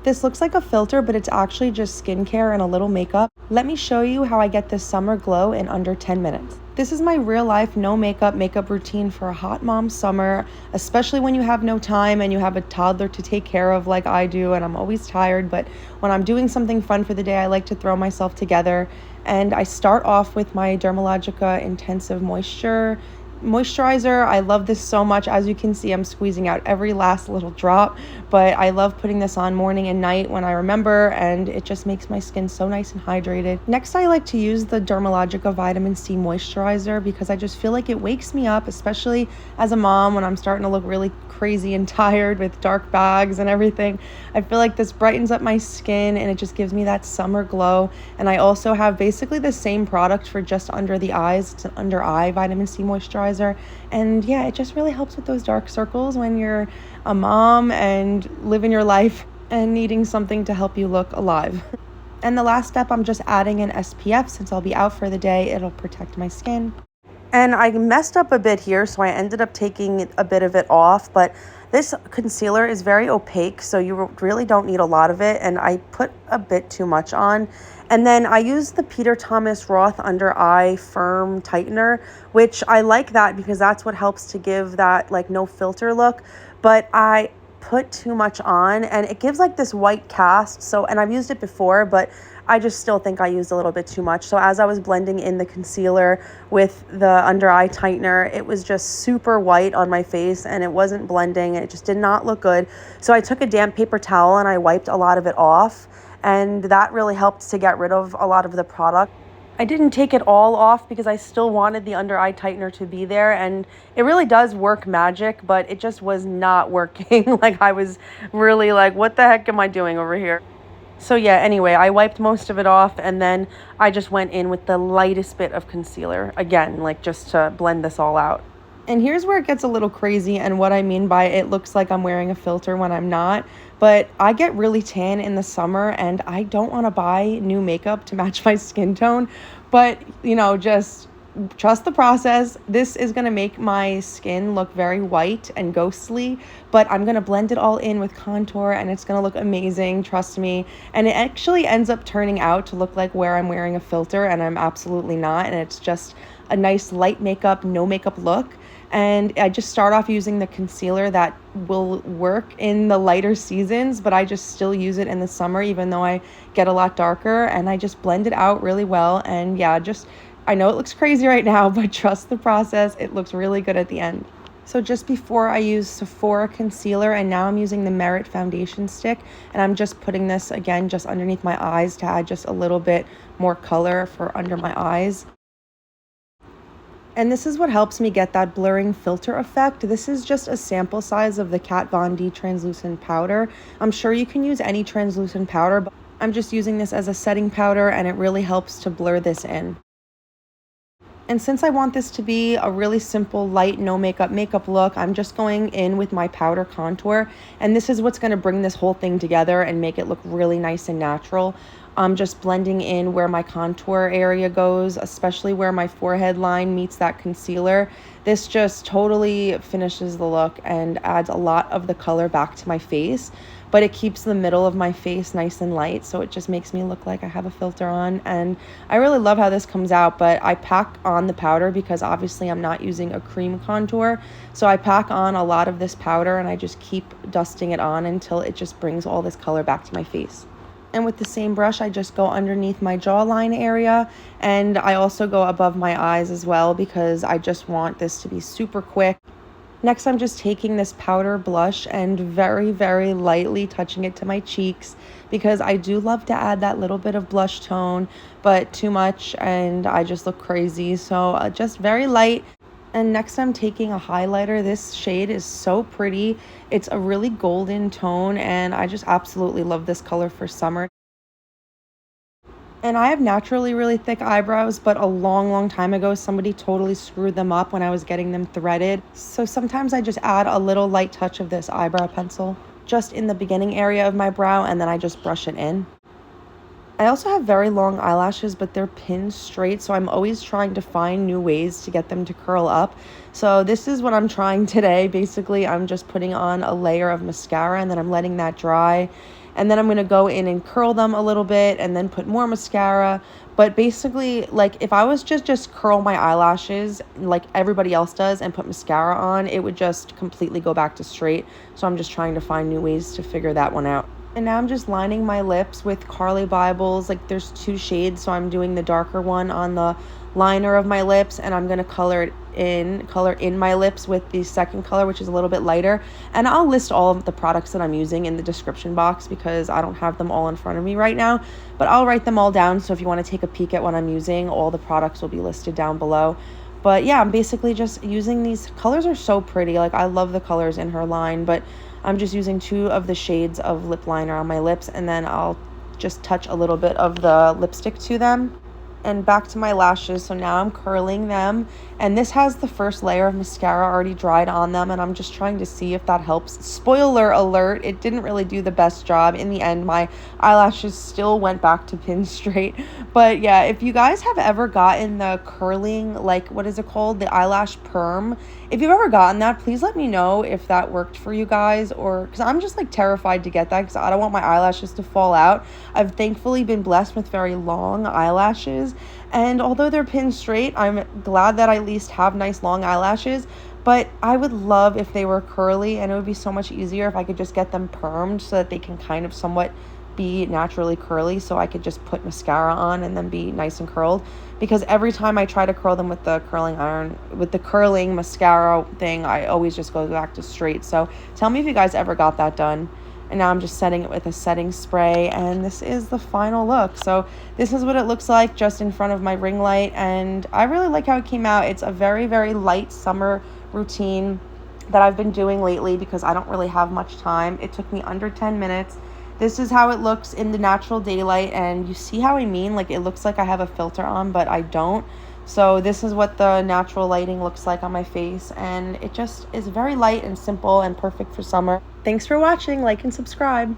This looks like a filter, but it's actually just skincare and a little makeup. Let me show you how I get this summer glow in under 10 minutes. This is my real life no makeup routine for a hot mom summer, especially when you have no time and you have a toddler to take care of like I do, and I'm always tired. But when I'm doing something fun for the day, I like to throw myself together. And I start off with my Dermalogica Intensive Moisturizer. I love this so much. As you can see, I'm squeezing out every last little drop, but I love putting this on morning and night when I remember, and it just makes my skin so nice and hydrated. Next, I like to use the Dermalogica Vitamin C Moisturizer because I just feel like it wakes me up, especially as a mom when I'm starting to look really crazy and tired with dark bags and everything. I feel like this brightens up my skin and it just gives me that summer glow. And I also have basically the same product for just under the eyes. It's an under eye vitamin C moisturizer, and yeah, it just really helps with those dark circles when you're a mom and living your life and needing something to help you look alive. And the last step, I'm just adding an SPF. Since I'll be out for the day, it'll protect my skin. And I messed up a bit here, so I ended up taking a bit of it off, but this concealer is very opaque, so you really don't need a lot of it, and I put a bit too much on. And then I used the Peter Thomas Roth Under Eye Firm Tightener, which I like that because that's what helps to give that like no filter look, but I put too much on and it gives like this white cast. So, and I've used it before, but I just still think I used a little bit too much. So as I was blending in the concealer with the under eye tightener, it was just super white on my face and it wasn't blending and it just did not look good. So I took a damp paper towel and I wiped a lot of it off, and that really helped to get rid of a lot of the product. I didn't take it all off because I still wanted the under eye tightener to be there, and it really does work magic, but it just was not working. Like I was really like, what the heck am I doing over here? So yeah, anyway, I wiped most of it off and then I just went in with the lightest bit of concealer again, like just to blend this all out. And here's where it gets a little crazy, and what I mean by it looks like I'm wearing a filter when I'm not. But I get really tan in the summer and I don't want to buy new makeup to match my skin tone. But, you know, just trust the process. This is going to make my skin look very white and ghostly, but I'm going to blend it all in with contour and it's going to look amazing, trust me. And it actually ends up turning out to look like where I'm wearing a filter and I'm absolutely not. And it's just a nice light makeup, no makeup look. And I just start off using the concealer that will work in the lighter seasons, but I just still use it in the summer, even though I get a lot darker, and I just blend it out really well. And yeah, I know it looks crazy right now, but trust the process. It looks really good at the end. So just before I use Sephora concealer, and now I'm using the Merritt foundation stick, and I'm just putting this again just underneath my eyes to add just a little bit more color for under my eyes. And this is what helps me get that blurring filter effect. This is just a sample size of the Kat Von D translucent powder. I'm sure you can use any translucent powder, but I'm just using this as a setting powder and it really helps to blur this in. And since I want this to be a really simple, light, no makeup look, I'm just going in with my powder contour. And this is what's going to bring this whole thing together and make it look really nice and natural. I'm just blending in where my contour area goes, especially where my forehead line meets that concealer. This just totally finishes the look and adds a lot of the color back to my face, but it keeps the middle of my face nice and light, so it just makes me look like I have a filter on. And I really love how this comes out, but I pack on the powder because obviously I'm not using a cream contour. So I pack on a lot of this powder and I just keep dusting it on until it just brings all this color back to my face. And with the same brush, I just go underneath my jawline area, and I also go above my eyes as well because I just want this to be super quick. Next, I'm just taking this powder blush and very, very lightly touching it to my cheeks because I do love to add that little bit of blush tone, but too much and I just look crazy. So just very light. And next I'm taking a highlighter. This shade is so pretty. It's a really golden tone and I just absolutely love this color for summer. And I have naturally really thick eyebrows, but a long time ago, somebody totally screwed them up when I was getting them threaded. So sometimes I just add a little light touch of this eyebrow pencil just in the beginning area of my brow, and then I just brush it in. I also have very long eyelashes, but they're pinned straight, so I'm always trying to find new ways to get them to curl up. So this is what I'm trying today. Basically, I'm just putting on a layer of mascara and then I'm letting that dry. And then I'm going to go in and curl them a little bit and then put more mascara. But basically, like, if I was just curl my eyelashes like everybody else does and put mascara on, it would just completely go back to straight. So I'm just trying to find new ways to figure that one out. And now I'm just lining my lips with Carly Bibles. Like, there's 2 shades, so I'm doing the darker one on the liner of my lips, and I'm going to color in my lips with the second color, which is a little bit lighter. And I'll list all of the products that I'm using in the description box because I don't have them all in front of me right now, but I'll write them all down. So if you want to take a peek at what I'm using, all the products will be listed down below. But yeah, I'm basically just using these colors. Are so pretty. Like, I love the colors in her line, but I'm just using 2 of the shades of lip liner on my lips, and then I'll just touch a little bit of the lipstick to them. And back to my lashes. So now I'm curling them, and this has the first layer of mascara already dried on them, and I'm just trying to see if that helps. Spoiler alert, it didn't really do the best job. In the end, my eyelashes still went back to pin straight. But yeah, if you guys have ever gotten the curling, like, what is it called, the eyelash perm, if you've ever gotten that, please let me know if that worked for you guys, or because I'm just like terrified to get that because I don't want my eyelashes to fall out. I've thankfully been blessed with very long eyelashes, and although they're pinned straight, I'm glad that I at least have nice long eyelashes. But I would love if they were curly, and it would be so much easier if I could just get them permed so that they can kind of somewhat be naturally curly, so I could just put mascara on and then be nice and curled. Because every time I try to curl them with the curling iron, with the curling mascara thing, I always just go back to straight. So tell me if you guys ever got that done. And now I'm just setting it with a setting spray, and this is the final look. So this is what it looks like just in front of my ring light, and I really like how it came out. It's a very, very light summer routine that I've been doing lately because I don't really have much time. It took me under 10 minutes. This is how it looks in the natural daylight, and you see how I mean? Like, it looks like I have a filter on, but I don't. So this is what the natural lighting looks like on my face, and it just is very light and simple and perfect for summer. Thanks for watching. Like and subscribe.